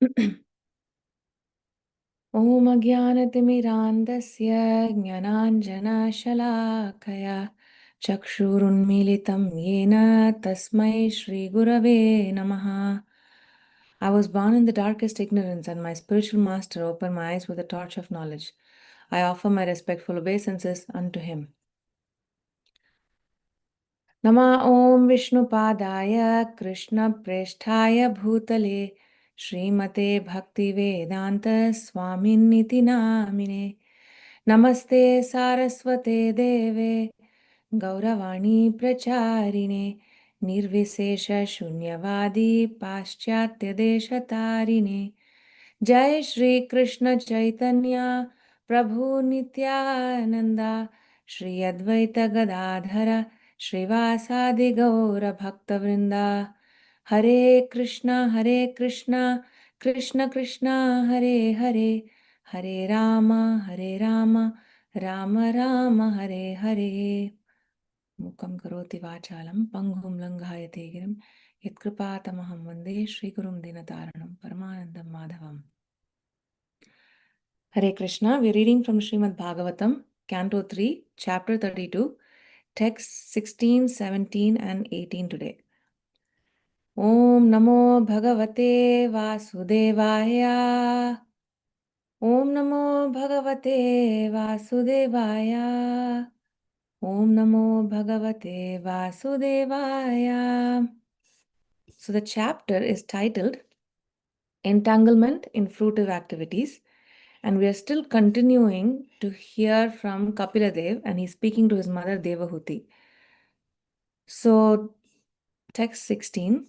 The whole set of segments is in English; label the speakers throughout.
Speaker 1: ॐ अज्ञानतिमिरान्धस्य ज्ञानाञ्जनशलाकया चक्षुरुन्मीलितं येन तस्मै श्रीगुरवे नमः. I was born in the darkest ignorance, and my spiritual master opened my eyes with the torch of knowledge. I offer my respectful obeisances unto him. Nama Om Vishnupadaya Krishna Preshthaya Bhutale Srimate Bhaktivedanta Swaminiti Namine Namaste Saraswate Deve Gauravani Pracharine Nirvisesha Shunyavadi Paschatya Deshatarine Jai Shri Krishna Chaitanya Prabhu Nityananda Shri Advaita Gadadhara Shrivasadi Gaura Bhaktavrinda Hare Krishna Krishna Krishna Hare Hare Hare Rama Rama Rama Hare Hare Mukam karoti vachalam panghum langhayate girim yatkripātamaham vande Shri Gurum Dinataranam Paramanandam Madhavam. Hare Krishna, we are reading from Srimad Bhagavatam, Canto 3, Chapter 32, texts 16, 17 and 18 today. Om Namo Bhagavate Vasudevaya. Om Namo Bhagavate Vasudevaya. Om Namo Bhagavate Vasudevaya. So the chapter is titled Entanglement in Fruitive Activities. And we are still continuing to hear from Kapiladev, and he's speaking to his mother Devahuti. So, text 16.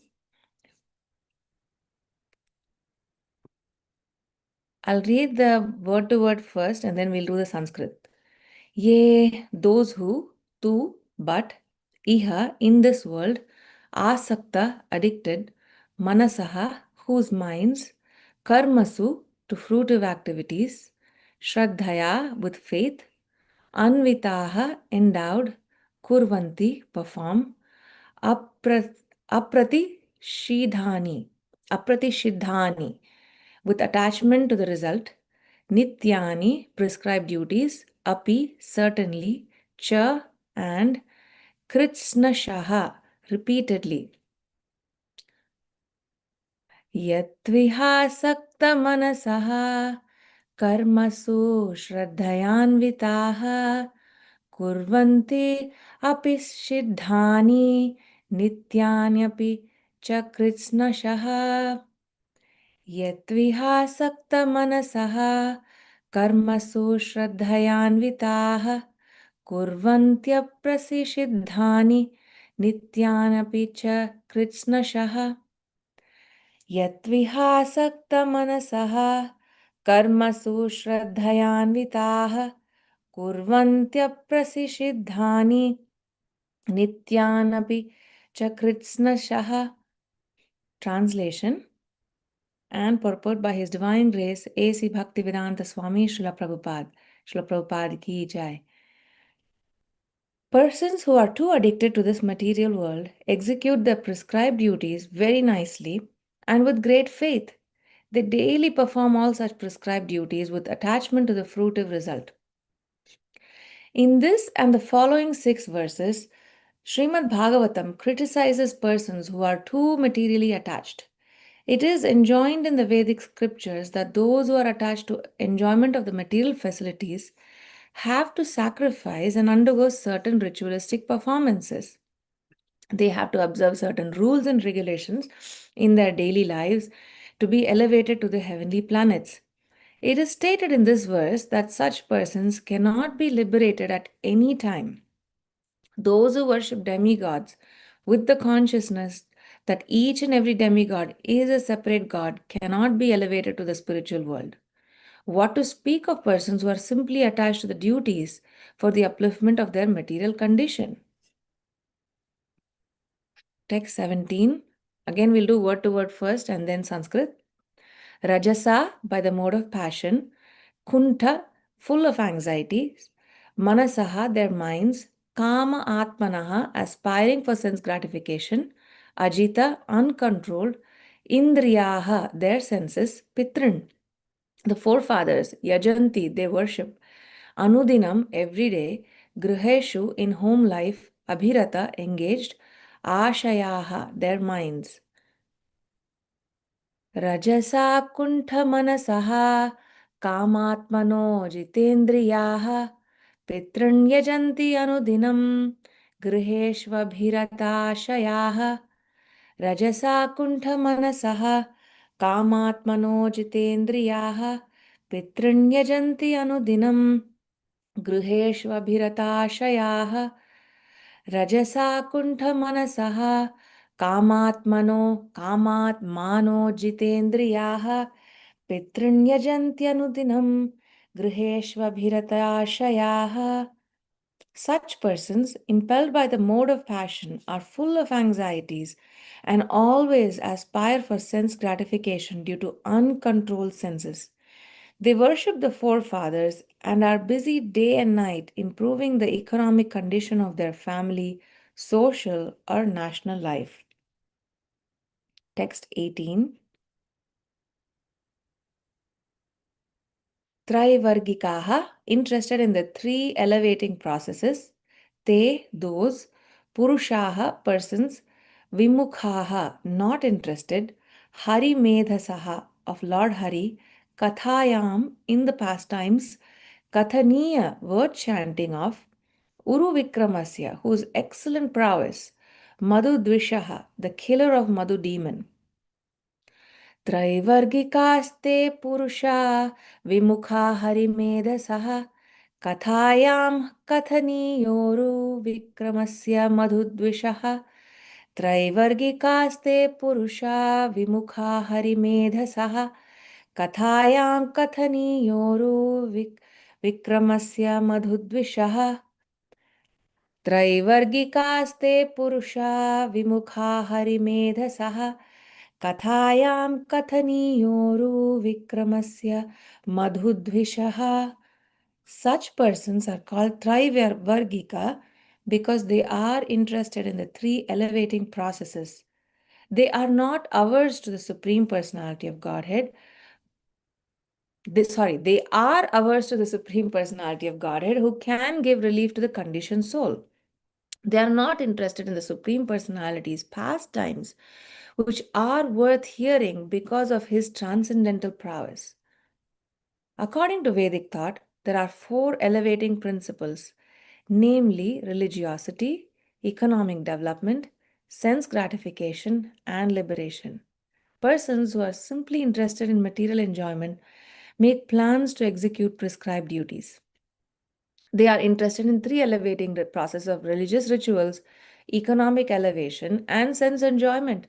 Speaker 1: I'll read the word to word first, and then we'll do the Sanskrit. Ye, those who, tu, but, iha, in this world, asakta, addicted, manasaha, whose minds, karmasu, to fruitive activities, shraddhaya, with faith, Anvitaha, endowed, kurvanti, perform, apratishidhani, with attachment to the result, nityani, prescribed duties, api, certainly, cha, and kritsnashaha, repeatedly. Yatvihasakta manasaha, karmasu shraddhayanvitaha, kurvanti api siddhani nityanyapि cha kritsnashaha yatvihasakta manasaha karmasu shraddhayanvitaha kurvantyaprasisiddhani nityanapi cha kritsnashaha yatvihasakta manasaha karmasu shraddhayanvitaha kurvantyaprasisiddhani nityanapi cha kritsnashaha. Translation and purport by His Divine Grace A.C. Bhaktivedanta Swami Srila Prabhupada. Srila Prabhupada ki jai. Persons who are too addicted to this material world execute their prescribed duties very nicely and with great faith. They daily perform all such prescribed duties with attachment to the fruitive result. In this and the following 6 verses, Srimad Bhagavatam criticizes persons who are too materially attached. It is enjoined in the Vedic scriptures that those who are attached to enjoyment of the material facilities have to sacrifice and undergo certain ritualistic performances. They have to observe certain rules and regulations in their daily lives to be elevated to the heavenly planets. It is stated in this verse that such persons cannot be liberated at any time. Those who worship demigods with the consciousness that each and every demigod is a separate god cannot be elevated to the spiritual world. What to speak of persons who are simply attached to the duties for the upliftment of their material condition? Text 17. Again, we'll do word to word first and then Sanskrit. Rajasa, by the mode of passion. Kuntha, full of anxiety. Manasaha, their minds. Kama Atmanaha, aspiring for sense gratification. Ajita, uncontrolled. Indriyaha, their senses, Pitrin, the forefathers, Yajanti, they worship, Anudinam, every day, Griheshu, in home life, Abhirata, engaged, Ashayaha, their minds. रजसा कुण्ठमनसः कामात्मनो जितेन्द्रियाः पितॄन् यजन्ति अनुदिनं गृहेष्वभिरताशयाः रजसा कुण्ठमनसः कामात्मनो जितेन्द्रियाः पितॄन् यजन्ति अनुदिनं गृहेष्वभिरताशयाः रजसा कुण्ठमनसः कामात्मानो जितेन्द्रियाः पितॄन् यजन्त्यनुदिनं गृहेष्वभिरताशयाः. Such persons, impelled by the mode of passion, are full of anxieties and always aspire for sense gratification due to uncontrolled senses. They worship the forefathers and are busy day and night improving the economic condition of their family, social, or national life. Text 18. Traivargikaha, interested in the three elevating processes. Te, those. Purushaha, persons. Vimukhaha, not interested. Hari Medhasaha, of Lord Hari. Kathayam, in the pastimes. Kathaniya, word chanting of. Uru Vikramasya, whose excellent prowess. Madhu Dvishaha, the killer of Madhu demon. त्रैवर्गिकास्ते पुरुषा विमुखा हरिमेधसः कथायां कथनीयोरुविक्रमस्य मधुद्विषः त्रैवर्गिकास्ते पुरुषा विमुखा हरिमेधसः कथायां कथनीयोरुविक्रमस्य मधुद्विषः त्रैवर्गिकास्ते पुरुषा विमुखा हरिमेधसः कथायां कथनीयोरुविक्रमस्य मधुद्विषः. Such persons are called Trivargika because they are interested in the three elevating processes. They are not averse to the Supreme Personality of Godhead. They are averse to the Supreme Personality of Godhead who can give relief to the conditioned soul. They are not interested in the Supreme Personality's pastimes, which are worth hearing because of his transcendental prowess. According to Vedic thought, there are four elevating principles, namely religiosity, economic development, sense gratification, and liberation. Persons who are simply interested in material enjoyment make plans to execute prescribed duties. They are interested in three elevating processes of religious rituals, economic elevation, and sense enjoyment.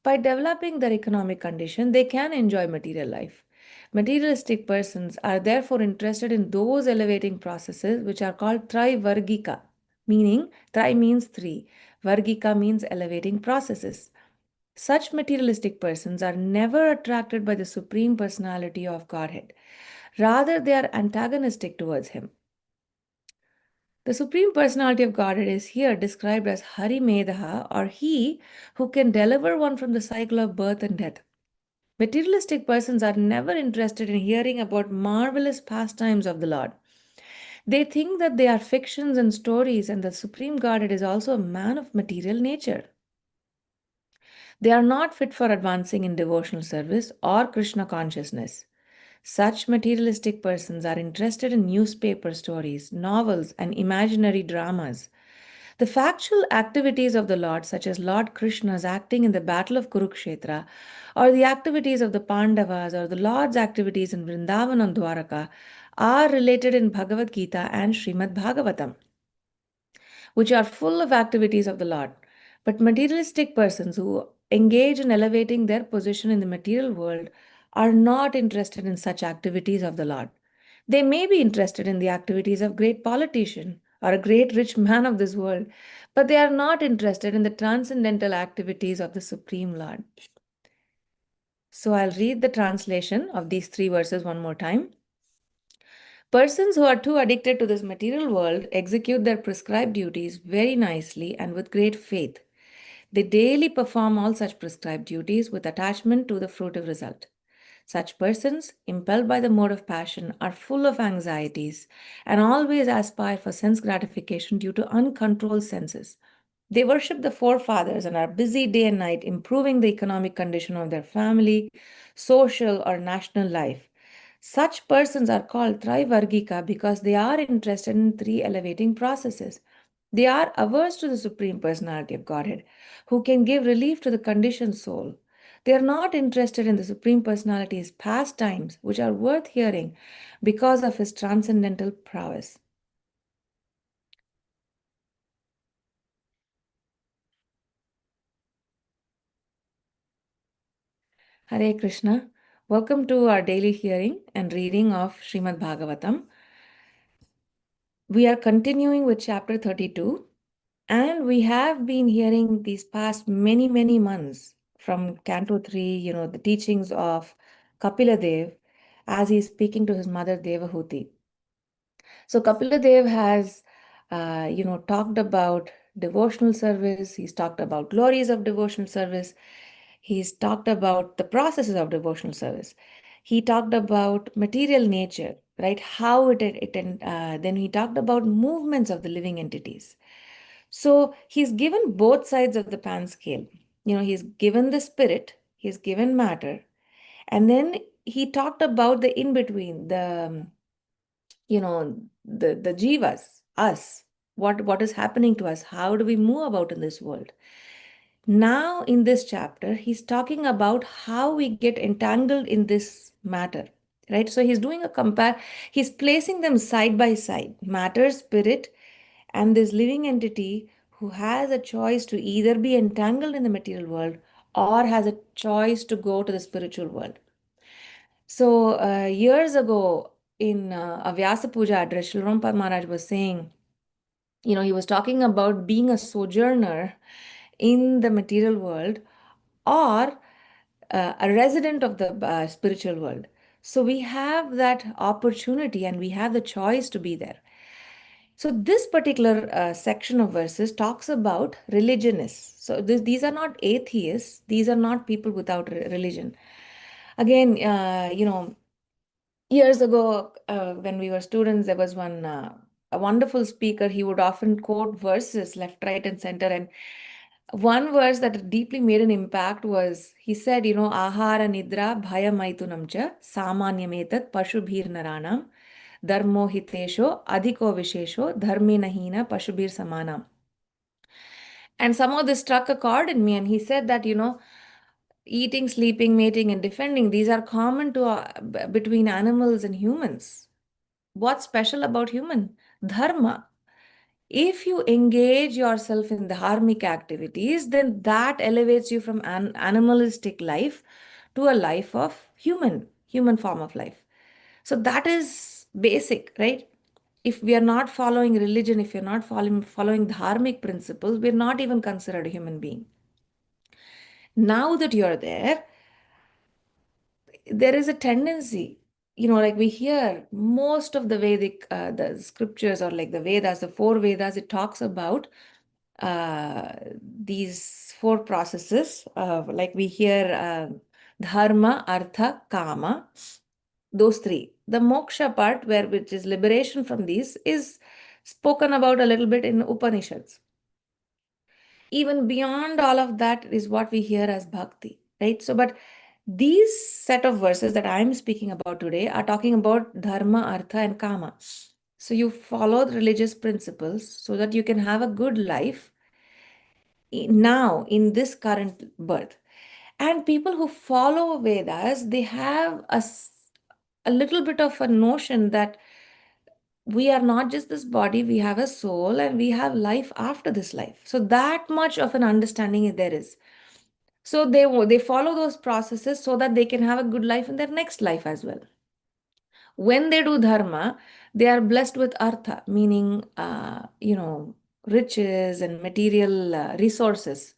Speaker 1: By developing their economic condition, they can enjoy material life. Materialistic persons are therefore interested in those elevating processes which are called Trivargika, meaning Tri means three, Vargika means elevating processes. Such materialistic persons are never attracted by the Supreme Personality of Godhead. Rather, they are antagonistic towards Him. The Supreme Personality of Godhead is here described as Hari Medha, or He who can deliver one from the cycle of birth and death. Materialistic persons are never interested in hearing about marvelous pastimes of the Lord. They think that they are fictions and stories, and the Supreme Godhead is also a man of material nature. They are not fit for advancing in devotional service or Krishna consciousness. Such materialistic persons are interested in newspaper stories, novels, and imaginary dramas. The factual activities of the Lord, such as Lord Krishna's acting in the battle of Kurukshetra, or the activities of the Pandavas, or the Lord's activities in Vrindavan and Dwaraka, are related in Bhagavad Gita and Srimad Bhagavatam, which are full of activities of the Lord. But materialistic persons who engage in elevating their position in the material world are not interested in such activities of the Lord. They may be interested in the activities of great politician or a great rich man of this world, but they are not interested in the transcendental activities of the Supreme Lord. So I'll read the translation of these three verses one more time. Persons who are too addicted to this material world execute their prescribed duties very nicely and with great faith. They daily perform all such prescribed duties with attachment to the fruitive result. Such persons, impelled by the mode of passion, are full of anxieties and always aspire for sense gratification due to uncontrolled senses. They worship the forefathers and are busy day and night improving the economic condition of their family, social, or national life. Such persons are called Trivargika because they are interested in three elevating processes. They are averse to the Supreme Personality of Godhead, who can give relief to the conditioned soul. They are not interested in the Supreme Personality's pastimes, which are worth hearing because of his transcendental prowess. Hare Krishna. Welcome to our daily hearing and reading of Srimad Bhagavatam. We are continuing with chapter 32, and we have been hearing these past many, many months from Canto 3, the teachings of Kapila Dev as he is speaking to his mother Devahuti. So Kapila Dev has, talked about devotional service. He's talked about glories of devotional service. He's talked about the processes of devotional service. He talked about material nature, right? How then he talked about movements of the living entities. So he's given both sides of the pan scale. He's given the spirit, he's given matter, and then he talked about the in between, the jivas, us, what is happening to us, how do we move about in this world. Now in this chapter he's talking about how we get entangled in this matter, right? So he's doing a compare, he's placing them side by side, matter, spirit, and this living entity who has a choice to either be entangled in the material world or has a choice to go to the spiritual world. So years ago in a Vyasa Puja address, Sri Prabhupada Maharaj was saying, he was talking about being a sojourner in the material world or a resident of the spiritual world. So we have that opportunity and we have the choice to be there. So this particular section of verses talks about religionists. So these are not atheists. These are not people without religion. Again, years ago, when we were students, there was one a wonderful speaker. He would often quote verses left, right, and center. And one verse that deeply made an impact was he said, Ahara nidra bhaya maitunam cha samanyametat pashubhir naranam dharmo hitesho adhiko vishesho dharme nahina pashubhir samanam. And somehow this struck a chord in me. And he said that, eating, sleeping, mating, and defending, these are common to between animals and humans. What's special about human? Dharma. If you engage yourself in the dharmic activities, then that elevates you from an animalistic life to a life of human form of life. So that is basic, right? If we are not following religion, if you're not following dharmic principles, we're not even considered a human being. Now that you're there is a tendency, like we hear most of the Vedic, the scriptures or like the Vedas, the four Vedas, it talks about these four processes. Like we hear dharma, artha, kama, those three. The moksha part, which is liberation from these, is spoken about a little bit in Upanishads. Even beyond all of that is what we hear as bhakti, right? So, but these set of verses that I'm speaking about today are talking about dharma, artha, and kama. So you follow the religious principles so that you can have a good life now in this current birth. And people who follow Vedas, they have a little bit of a notion that we are not just this body, we have a soul and we have life after this life. So that much of an understanding there is. So they follow those processes so that they can have a good life in their next life as well. When they do dharma, they are blessed with artha, meaning riches and material resources.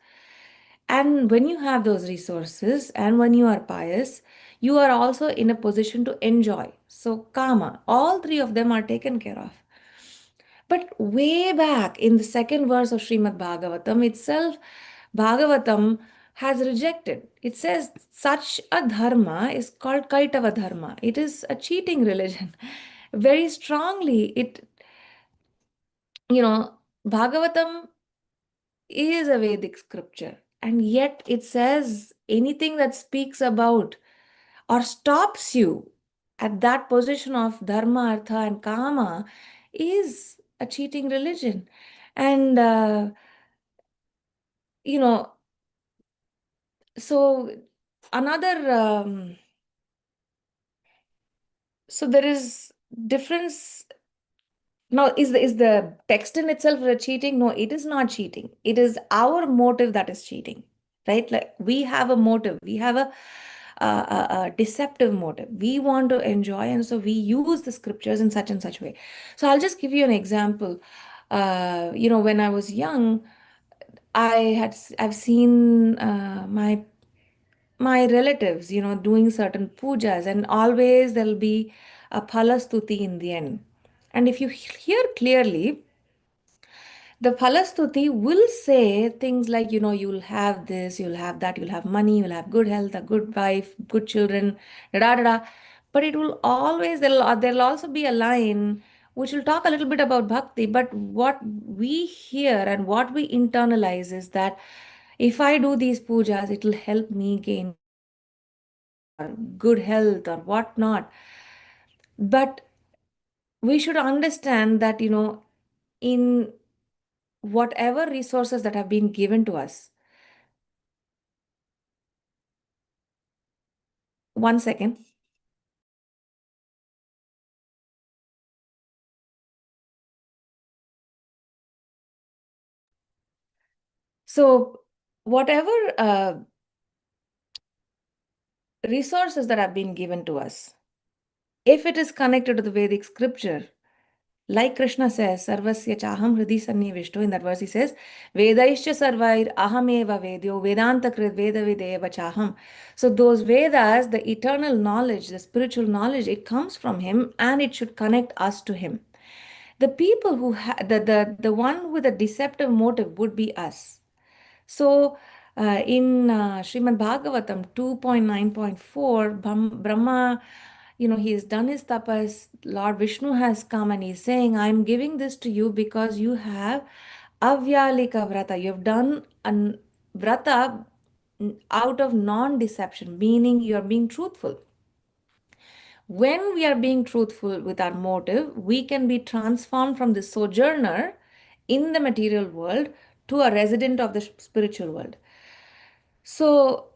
Speaker 1: And when you have those resources and when you are pious, you are also in a position to enjoy. So kama, all three of them are taken care of. But way back in the second verse of Srimad Bhagavatam itself, Bhagavatam has rejected. It says such a dharma is called Kaitava dharma. It is a cheating religion. Very strongly, you know, Bhagavatam is a Vedic scripture, and yet it says anything that speaks about or stops you at that position of dharma, artha, and kama is a cheating religion. And, you know, so another, so there is difference. Now, is the text in itself a cheating? No, it is not cheating. It is our motive that is cheating, right? Like we have a motive, we have a deceptive motive. We want to enjoy, and so we use the scriptures in such and such way. So I'll just give you an example. When I was young, I've seen my relatives, doing certain pujas, and always there'll be a phalastuti in the end. And if you hear clearly, the Phalastuti will say things like, you'll have this, you'll have that, you'll have money, you'll have good health, a good wife, good children, da da da. Da. But it will always, there'll also be a line which will talk a little bit about bhakti. But what we hear and what we internalize is that if I do these pujas, it will help me gain good health or whatnot. But we should understand that, in whatever resources that have been given to us. One second. So, whatever resources that have been given to us, if it is connected to the Vedic scripture, like Krishna says, Sarvasya chaham hridi sannivishto, in that verse he says, Vedaischa sarvair ahameva vedyo, Vedanta krit veda videva chaham. So, those Vedas, the eternal knowledge, the spiritual knowledge, it comes from him and it should connect us to him. The people who the one with a deceptive motive would be us. So, in Srimad Bhagavatam 2.9.4, Brahma, he has done his tapas. Lord Vishnu has come and he's saying, I'm giving this to you because you have avyalika vrata. You have done an vrata out of non-deception, meaning you are being truthful. When we are being truthful with our motive, we can be transformed from the sojourner in the material world to a resident of the spiritual world. So,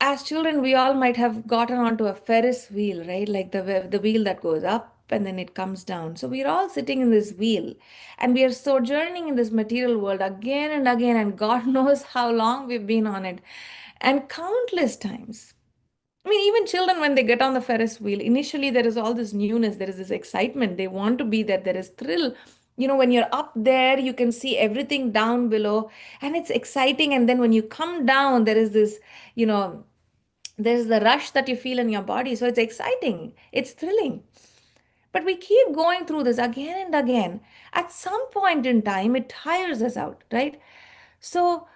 Speaker 1: as children, we all might have gotten onto a Ferris wheel, right? Like the wheel that goes up and then it comes down. So we're all sitting in this wheel and we are sojourning in this material world again and again, and God knows how long we've been on it, and countless times. I mean, even children, when they get on the Ferris wheel, initially there is all this newness, there is this excitement. They want to be there, there is thrill. When you're up there, you can see everything down below, and it's exciting. And then when you come down, there is this, you know, there's the rush that you feel in your body. So it's exciting, it's thrilling. But we keep going through this again and again. At some point in time, it tires us out, right? So,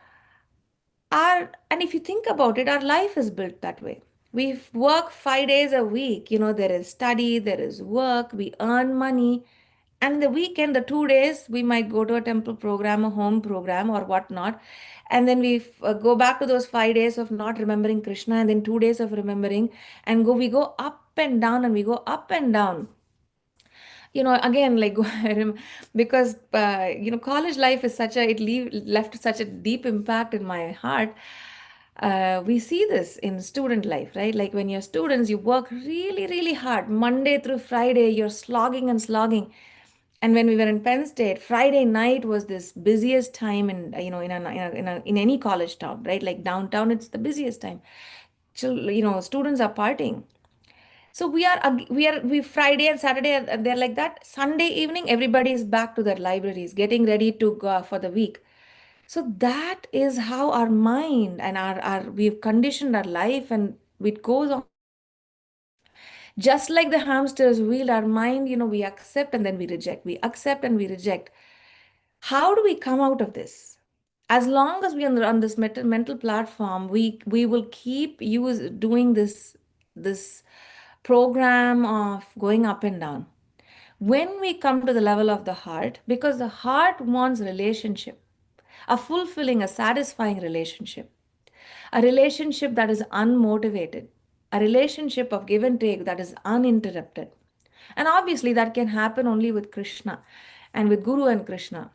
Speaker 1: and if you think about it, our life is built that way. We work 5 days a week. There is study, there is work, we earn money. And the weekend, the 2 days, we might go to a temple program, a home program, or whatnot. And then we go back to those 5 days of not remembering Krishna, and then 2 days of remembering, and we go up and down, and we go up and down. Again, like because college life is left such a deep impact in my heart. We see this in student life, right? Like when you're students, you work really, really hard. Monday through Friday, you're slogging and slogging. And when we were in Penn State, Friday night was this busiest time in any college town, right? Like downtown, it's the busiest time. Students are partying. So we Friday and Saturday, they're like that. Sunday evening, everybody is back to their libraries, getting ready to go for the week. So that is how our mind and our we've conditioned our life, and it goes on. Just like the hamster's wheel, our mind, we accept and then we reject. We accept and we reject. How do we come out of this? As long as we are on this mental platform, we will keep doing this program of going up and down. When we come to the level of the heart, because the heart wants relationship, a fulfilling, a satisfying relationship, a relationship that is unmotivated, a relationship of give and take that is uninterrupted. And obviously, that can happen only with Krishna and with Guru and Krishna.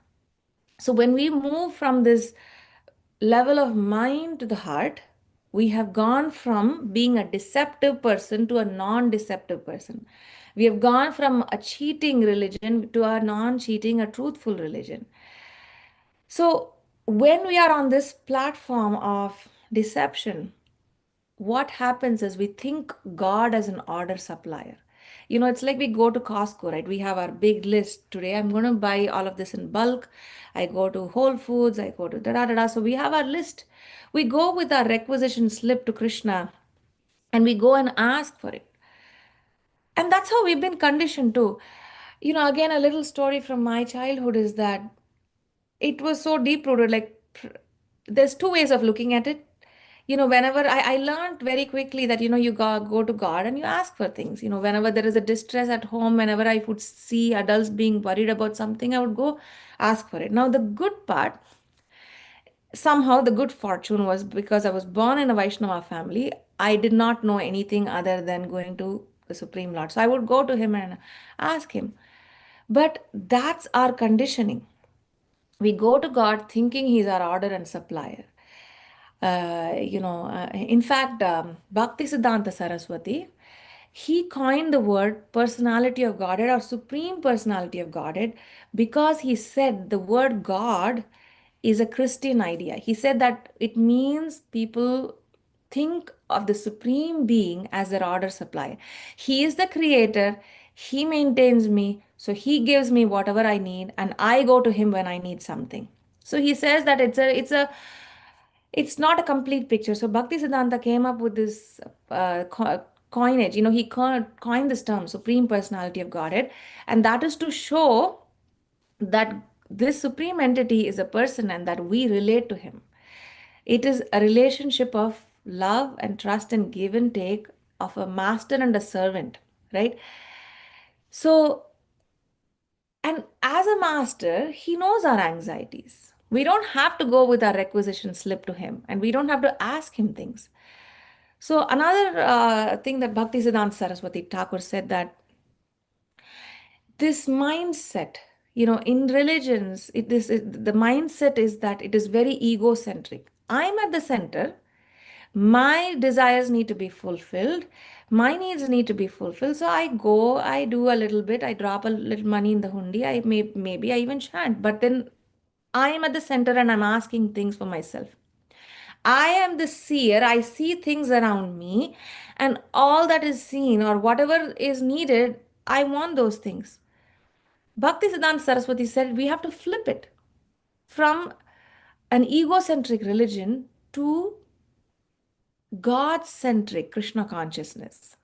Speaker 1: So, when we move from this level of mind to the heart, we have gone from being a deceptive person to a non deceptive person. We have gone from a cheating religion to a non cheating, a truthful religion. So, when we are on this platform of deception, what happens is we think God as an order supplier. It's like we go to Costco, right? We have our big list. Today, I'm going to buy all of this in bulk. I go to Whole Foods, I go to da da da da. So we have our list. We go with our requisition slip to Krishna and we go and ask for it. And that's how we've been conditioned to. Again, a little story from my childhood is that it was so deep rooted. Like, there's two ways of looking at it. Whenever I learned very quickly that, you go to God and you ask for things. Whenever there is a distress at home, whenever I would see adults being worried about something, I would go ask for it. Now, the good part, somehow the good fortune was because I was born in a Vaishnava family, I did not know anything other than going to the Supreme Lord. So I would go to him and ask him. But that's our conditioning. We go to God thinking He's our order and supplier. In fact, Bhakti Siddhanta Saraswati, he coined the word personality of Godhead or supreme personality of Godhead because he said the word God is a Christian idea. He said that it means people think of the supreme being as their order supplier. He is the creator, he maintains me, so he gives me whatever I need, and I go to him when I need something. So he says that it's not a complete picture. So Bhakti Siddhanta came up with this coinage. He coined this term, Supreme Personality of Godhead, and that is to show that this supreme entity is a person and that we relate to him. It is a relationship of love and trust and give and take of a master and a servant, right? So, and as a master, he knows our anxieties. We don't have to go with our requisition slip to him and we don't have to ask him things. So, another thing that Bhakti Siddhanta Saraswati Thakur said that this mindset, in religions, the mindset is that it is very egocentric. I'm at the center. My desires need to be fulfilled. My needs need to be fulfilled. So I go, I do a little bit, I drop a little money in the hundi. Maybe I even chant, but then I am at the center and I'm asking things for myself. I am the seer. I see things around me, and all that is seen or whatever is needed, I want those things. Bhakti Siddhanta Saraswati said we have to flip it from an egocentric religion to God centric Krishna consciousness.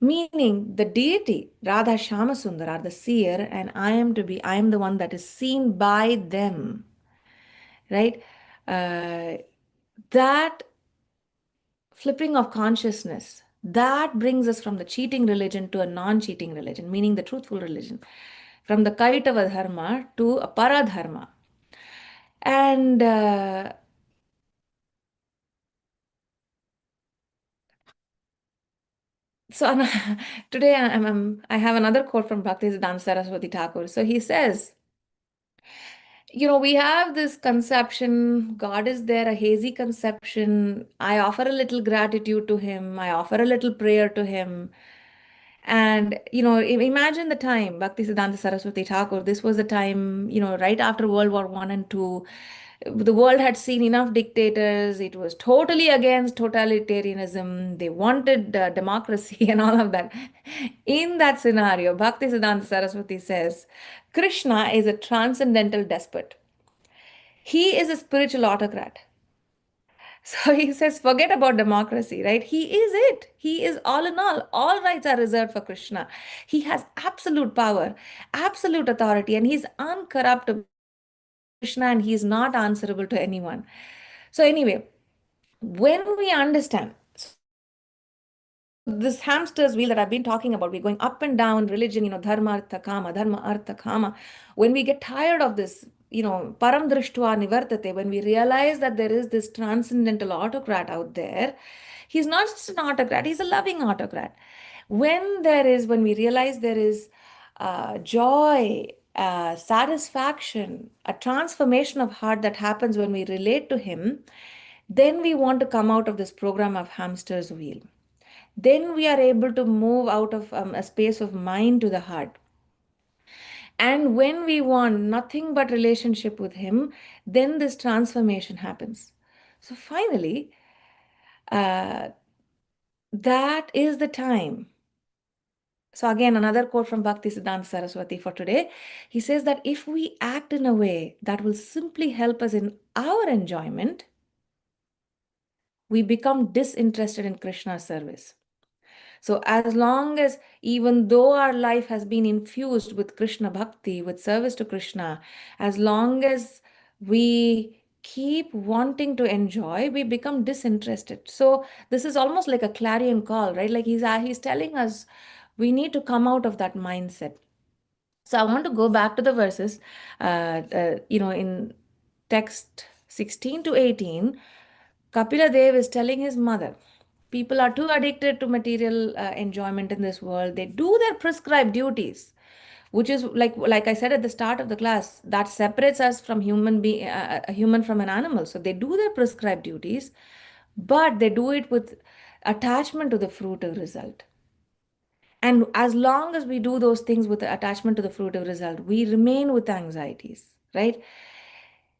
Speaker 1: Meaning the deity, Radha Shamasundar, are the seer, and I am the one that is seen by them. Right? That flipping of consciousness, that brings us from the cheating religion to a non-cheating religion, meaning the truthful religion, from the Kaitava dharma to a paradharma. And so today I have another quote from Bhaktisiddhanta Saraswati Thakur. So he says, we have this conception, God is there, a hazy conception. I offer a little gratitude to Him, I offer a little prayer to Him. And, imagine the time, Bhakti Siddhanta Saraswati Thakur, this was the time, right after World War One and Two. The world had seen enough dictators. It was totally against totalitarianism. They wanted democracy and all of that. In that scenario, Bhakti Siddhanta Saraswati says, Krishna is a transcendental despot. He is a spiritual autocrat. So he says, forget about democracy, right? He is it. He is all in all. All rights are reserved for Krishna. He has absolute power, absolute authority, and he's uncorruptible. Krishna and he is not answerable to anyone. So, anyway, when we understand, this hamster's wheel that I've been talking about, we're going up and down religion, dharma, artha, kama. When we get tired of this, param drishtva nivartate, when we realize that there is this transcendental autocrat out there, he's not just an autocrat, he's a loving autocrat. When we realize there is joy, satisfaction, a transformation of heart that happens when we relate to him, then we want to come out of this program of hamster's wheel. Then we are able to move out of a space of mind to the heart. And when we want nothing but relationship with him, then this transformation happens. So finally, uh, that is the time. So again, another quote from Bhakti Siddhanta Saraswati for today. He says that if we act in a way that will simply help us in our enjoyment, we become disinterested in Krishna's service. So as long as, even though our life has been infused with Krishna bhakti, with service to Krishna, as long as we keep wanting to enjoy, we become disinterested. So this is almost like a clarion call, right? Like he's telling us we need to come out of that mindset. So I want to go back to the verses, in text 16 to 18, Kapila Dev is telling his mother, people are too addicted to material enjoyment in this world. They do their prescribed duties, which is like I said at the start of the class, that separates us from a human from an animal. So they do their prescribed duties, but they do it with attachment to the fruitive result. And as long as we do those things with the attachment to the fruitive result, we remain with anxieties, right?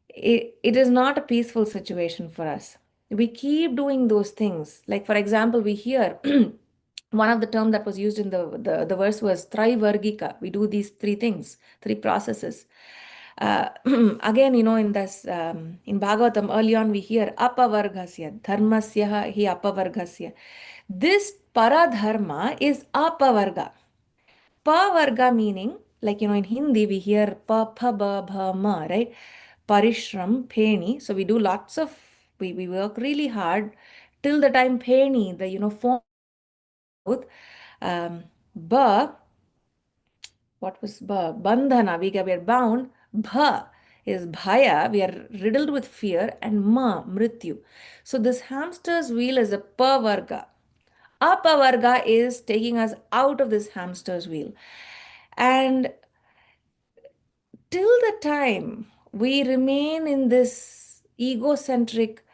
Speaker 1: It is not a peaceful situation for us. We keep doing those things. Like, for example, we hear one of the term that was used in the verse was trivargika. We do these three things, three processes. Again, in Bhagavatam, early on, we hear apavargasya, dharmasya hi apavargasya. This paradharma is apavarga. Pavarga meaning, like, in Hindi, we hear pa, pa, ba, bha, ma, right? Parishram, peni. So we do lots of, we work really hard till the time peni, form out. Ba, what was ba? Bandhana, we are bound. Bha is bhaya, we are riddled with fear. And ma, mrityu. So this hamster's wheel is a pavarga. Apavarga is taking us out of this hamster's wheel. And till the time we remain in this egocentric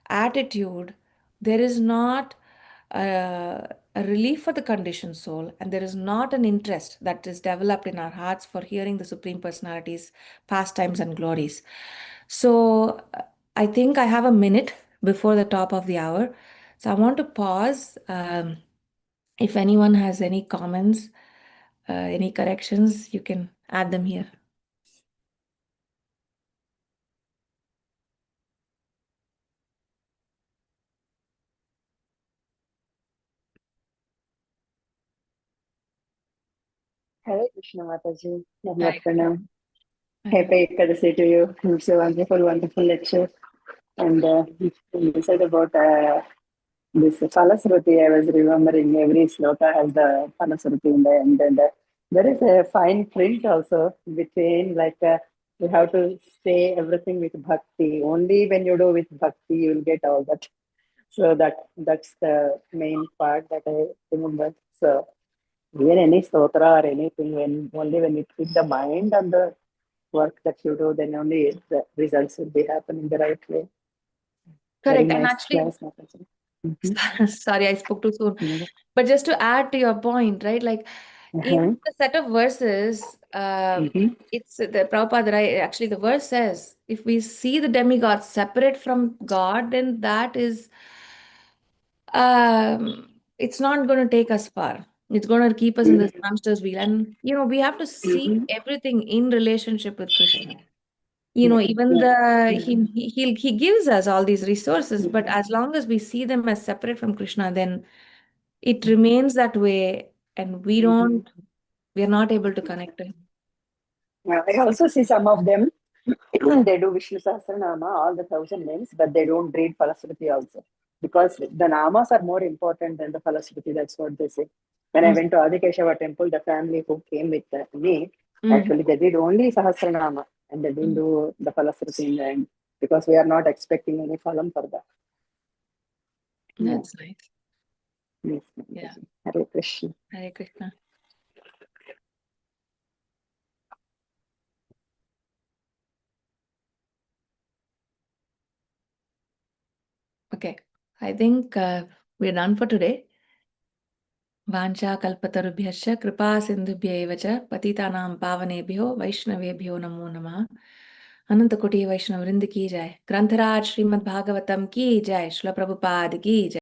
Speaker 1: attitude, there is not a relief for the conditioned soul, and there is not an interest that is developed in our hearts for hearing the Supreme Personality's pastimes and glories. So I think I have a minute before the top of the hour. So I want to pause. If anyone has any comments, any corrections, you can add them here.
Speaker 2: Hare Krishna Mataji,
Speaker 1: Right.
Speaker 2: Pranam. Happy Ekadasi to you. It's a wonderful, wonderful lecture. And you said about this Falasruti, I was remembering every sloka has the Falasruti in the end. And there is a fine print also between, like, you have to say everything with bhakti. Only when you do with bhakti, you will get all that. So that's the main part that I remember. So even any stotra or anything, only when it hit the mind and the work that you do, then only the results will be happening the right way. Very
Speaker 1: Correct. And
Speaker 2: nice
Speaker 1: actually,
Speaker 2: class, Mataji. Mm-hmm.
Speaker 1: sorry, I spoke too soon. But just to add to your point, right? Like in
Speaker 2: Uh-huh.
Speaker 1: the set of verses,
Speaker 2: Mm-hmm.
Speaker 1: it's the Prabhupada, right? Actually, the verse says, if we see the demigod separate from God, then that is, it's not going to take us far. It's going to keep us in this hamster's wheel. And, we have to see
Speaker 2: Mm-hmm.
Speaker 1: everything in relationship with Krishna.
Speaker 2: Yeah.
Speaker 1: Even
Speaker 2: Yeah.
Speaker 1: he gives us all these resources, but
Speaker 2: Mm-hmm.
Speaker 1: as long as we see them as separate from Krishna, then it remains that way, and
Speaker 2: Mm-hmm.
Speaker 1: we are not able to connect to him.
Speaker 2: Yeah, I also see some of them. they do Vishnu Sahasranama, all the 1,000 names, but they don't read Falasruti also. Because the namas are more important than the Falasruti, that's what they say. When I went to Adikeshava temple, the family who came with me, actually they did only Sahasranama and they didn't do the Falasruti in the end because we are not expecting any phalam for that.
Speaker 1: That's nice.
Speaker 2: Yes,
Speaker 1: Yeah.
Speaker 2: Hare Krishna.
Speaker 1: Hare Krishna. Okay, I think we're done for today. Vancha kalpatarubhyascha kripa sindhubhya eva cha patitanam pavanebhyo vaishnavebhyo namo namah. Ananta Koti Vaishnav Vrind ki jai. Grantaraj Srimad Bhagavatam ki jai. Shla Prabhupada ki jai.